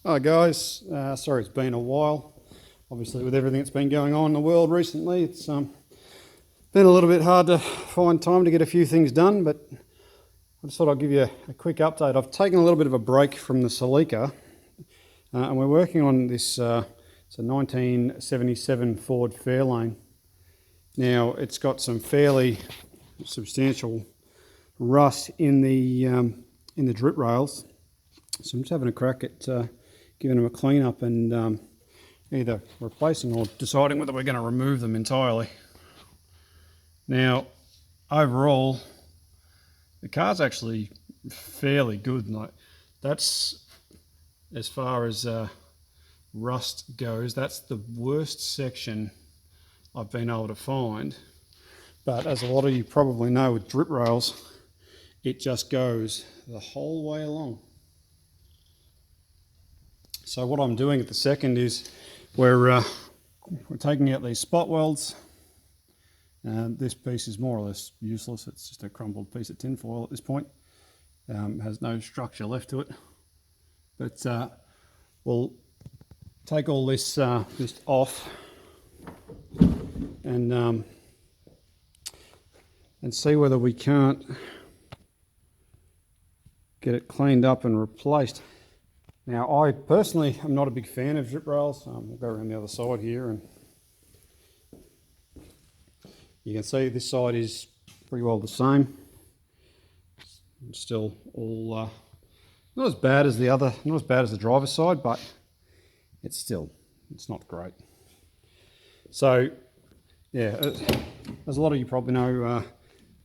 Hi guys, sorry it's been a while. Obviously with everything that's been going on in the world recently, it's been a little bit hard to find time to get a few things done, but I just thought I'd give you a quick update. I've taken a little bit of a break from the Celica and we're working on this, it's a 1977 Ford Fairlane. Now it's got some fairly substantial rust in the drip rails, so I'm just having a crack at giving them a clean up and either replacing or deciding whether we're going to remove them entirely. Now overall the car's actually fairly good. Like, that's as far as rust goes, that's the worst section I've been able to find. But as a lot of you probably know, with drip rails, it just goes the whole way along. So what I'm doing at the second is we're taking out these spot welds. This piece is more or less useless. It's just a crumbled piece of tin foil at this point. Has no structure left to it. But we'll take all this just off and see whether we can't get it cleaned up and replaced. Now I personally am not a big fan of drip rails. We'll go around the other side here and you can see this side is pretty well the same. It's still all not as bad as the other, not as bad as the driver's side, but it's not great. So yeah, as a lot of you probably know,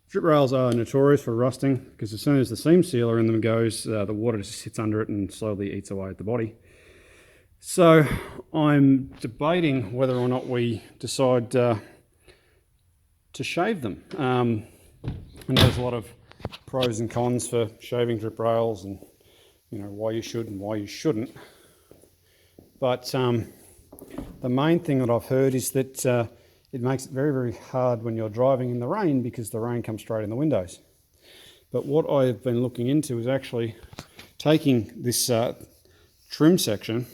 drip rails are notorious for rusting because as soon as the seam sealer in them goes, the water just sits under it and slowly eats away at the body. So I'm debating whether or not we decide to shave them. And there's a lot of pros and cons for shaving drip rails, and you know why you should and why you shouldn't. But the main thing that I've heard is that it makes it very, very hard when you're driving in the rain because the rain comes straight in the windows. But what I've been looking into is actually taking this trim section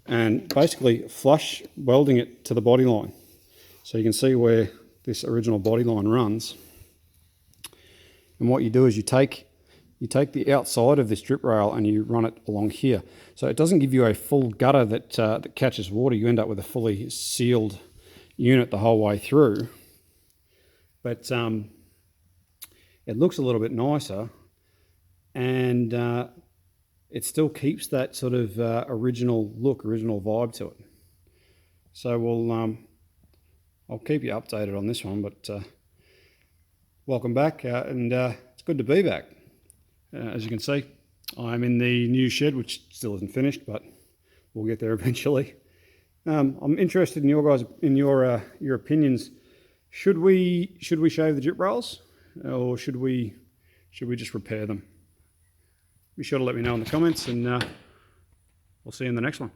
and basically flush welding it to the body line. So you can see where this original body line runs. And what you do is you take the outside of this drip rail and you run it along here. So it doesn't give you a full gutter that catches water. You end up with a fully sealed unit the whole way through. But it looks a little bit nicer, and it still keeps that sort of original look, original vibe to it. So I'll keep you updated on this one, but welcome back, and it's good to be back. As you can see, I'm in the new shed, which still isn't finished, but we'll get there eventually. I'm interested in your opinions. Should we shave the drip rails, or should we just repair them? Be sure to let me know in the comments, and we'll see you in the next one.